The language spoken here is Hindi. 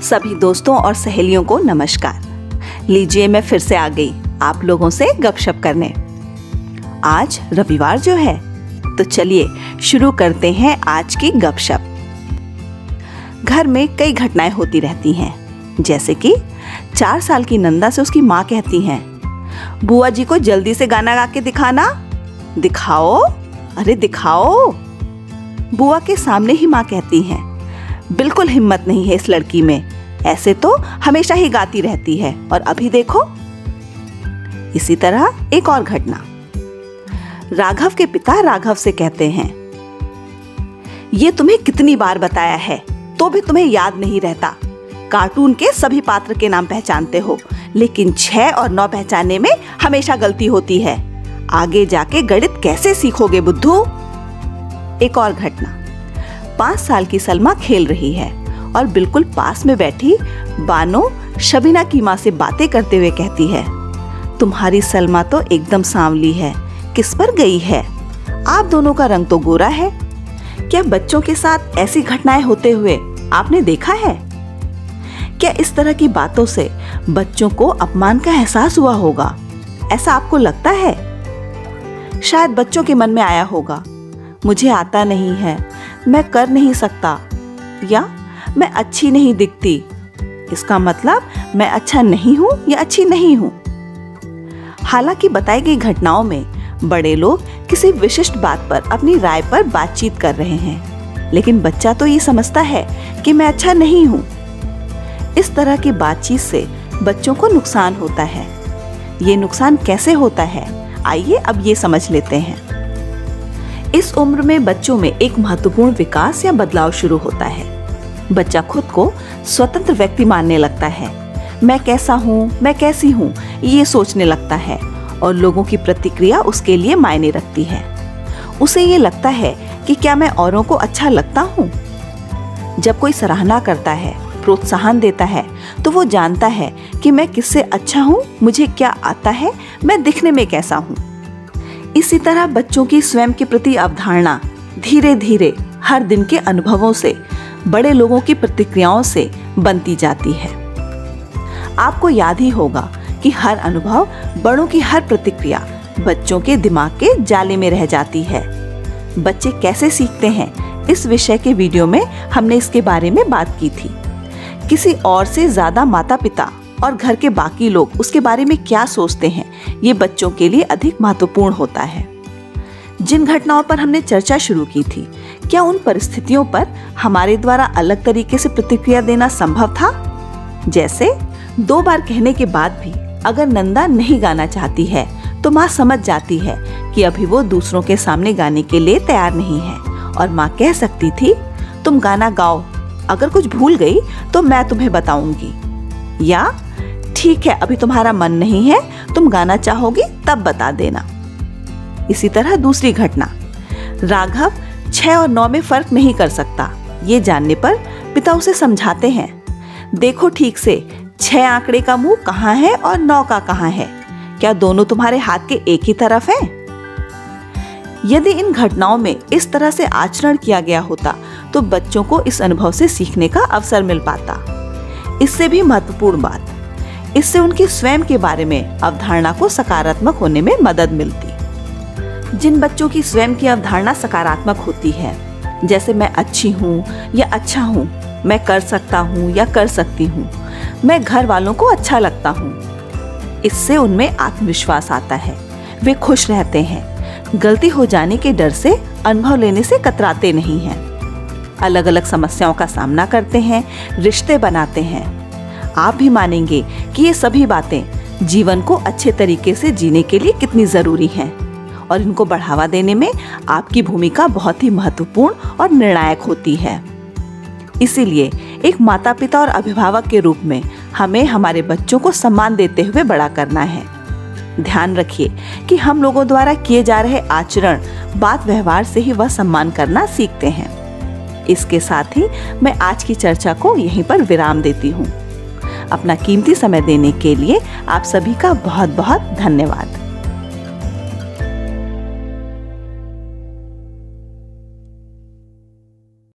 सभी दोस्तों और सहेलियों को नमस्कार। लीजिए मैं फिर से आ गई आप लोगों से गपशप करने। आज रविवार जो है, तो चलिए शुरू करते हैं आज की गपशप। घर में कई घटनाएं होती रहती हैं, जैसे कि 4 साल की नंदा से उसकी माँ कहती हैं, बुआ जी को जल्दी से गाना गा के दिखाना। दिखाओ, अरे दिखाओ। बुआ के सामने ही माँ कहती हैं, बिल्कुल हिम्मत नहीं है इस लड़की में, ऐसे तो हमेशा ही गाती रहती है और अभी देखो। इसी तरह एक और घटना, राघव के पिता राघव से कहते हैं, ये तुम्हें कितनी बार बताया है तो भी तुम्हें याद नहीं रहता। कार्टून के सभी पात्र के नाम पहचानते हो, लेकिन 6 और 9 पहचानने में हमेशा गलती होती है। आगे जाके गणित कैसे सीखोगे बुद्धू। एक और घटना, 5 साल की सलमा खेल रही है और बिल्कुल पास में बैठी बानो शबीना की माँ से बातें करते हुए कहती है, तुम्हारी सलमा तो एकदम सांवली है, किस पर गई है? आप दोनों का रंग तो गोरा है। क्या बच्चों के साथ ऐसी घटनाएं होते हुए आपने देखा है? क्या इस तरह की बातों से बच्चों को अपमान का एहसास हुआ होगा? ऐसा आपको लगता है? शायद बच्चों के मन में आया होगा, मुझे आता नहीं है, मैं कर नहीं सकता, या मैं अच्छी नहीं दिखती। इसका मतलब मैं अच्छा नहीं हूँ या अच्छी नहीं हूँ। हालांकि बताई गई घटनाओं में बड़े लोग किसी विशिष्ट बात पर अपनी राय पर बातचीत कर रहे हैं, लेकिन बच्चा तो ये समझता है कि मैं अच्छा नहीं हूँ। इस तरह की बातचीत से बच्चों को नुकसान होता है। ये नुकसान कैसे होता है, आइए अब ये समझ लेते हैं। इस उम्र में बच्चों में एक महत्वपूर्ण विकास या बदलाव शुरू होता है। बच्चा खुद को स्वतंत्र व्यक्ति मानने लगता है। मैं कैसा हूँ, मैं कैसी हूँ, ये सोचने लगता है और लोगों की प्रतिक्रिया उसके लिए मायने रखती है। उसे ये लगता है कि क्या मैं औरों को अच्छा लगता हूँ। जब कोई सराहना करता है, प्रोत्साहन देता है, तो वो जानता है कि मैं किससे अच्छा हूँ, मुझे क्या आता है, मैं दिखने में कैसा हूँ। इसी तरह बच्चों की स्वयं के प्रति अवधारणा धीरे धीरे हर दिन के अनुभवों से, बड़े लोगों की प्रतिक्रियाओं से बनती जाती है। आपको याद ही होगा कि हर अनुभव, बड़ों की हर प्रतिक्रिया बच्चों के दिमाग के जाले में रह जाती है। बच्चे कैसे सीखते हैं, इस विषय के वीडियो में हमने इसके बारे में बात की थी। किसी और से ज्यादा माता पिता और घर के बाकी लोग उसके बारे में क्या सोचते हैं, ये बच्चों के लिए अधिक महत्वपूर्ण होता है। जिन घटनाओं पर हमने चर्चा शुरू की थी, क्या उन परिस्थितियों पर हमारे द्वारा अलग तरीके से प्रतिक्रिया देना संभव था? जैसे 2 बार कहने के बाद भी अगर नंदा नहीं गाना चाहती है, तो माँ समझ जाती है कि अभी वो दूसरों के सामने गाने के लिए तैयार नहीं है, और माँ कह सकती थी, तुम गाना गाओ, अगर कुछ भूल गई तो मैं तुम्हें बताऊंगी, या ठीक है अभी तुम्हारा मन नहीं है, तुम गाना चाहोगी तब बता देना। इसी तरह दूसरी घटना, राघव 6 और 9 में फर्क नहीं कर सकता। ये जानने पर पिता उसे समझाते हैं, देखो ठीक से 6 आंकड़े का मुंह कहाँ है और 9 का कहाँ है, क्या दोनों तुम्हारे हाथ के एक ही तरफ है? यदि इन घटनाओं में इस तरह से आचरण किया गया होता तो बच्चों को इस अनुभव से सीखने का अवसर मिल पाता। इससे भी महत्वपूर्ण बात, इससे उनकी स्वयं के बारे में अवधारणा को सकारात्मक होने में मदद मिलती। जिन बच्चों की स्वयं की अवधारणा सकारात्मक होती है, जैसे मैं अच्छी हूँ या अच्छा हूँ, मैं कर सकता हूँ या कर सकती हूँ, मैं घर वालों को अच्छा लगता हूँ, इससे उनमें आत्मविश्वास आता है। वे खुश रहते हैं, गलती हो जाने के डर से अनुभव लेने से कतराते नहीं हैं, अलग अलग समस्याओं का सामना करते हैं, रिश्ते बनाते हैं। आप भी मानेंगे कि ये सभी बातें जीवन को अच्छे तरीके से जीने के लिए कितनी जरूरी हैं, और इनको बढ़ावा देने में आपकी भूमिका बहुत ही महत्वपूर्ण और निर्णायक होती है। इसीलिए एक माता पिता और अभिभावक के रूप में हमें हमारे बच्चों को सम्मान देते हुए बड़ा करना है। ध्यान रखिए कि हम लोगों द्वारा किए जा रहे आचरण, बात व्यवहार से ही वह सम्मान करना सीखते हैं। इसके साथ ही मैं आज की चर्चा को यहीं पर विराम देती हूँ। अपना कीमती समय देने के लिए आप सभी का बहुत बहुत धन्यवाद।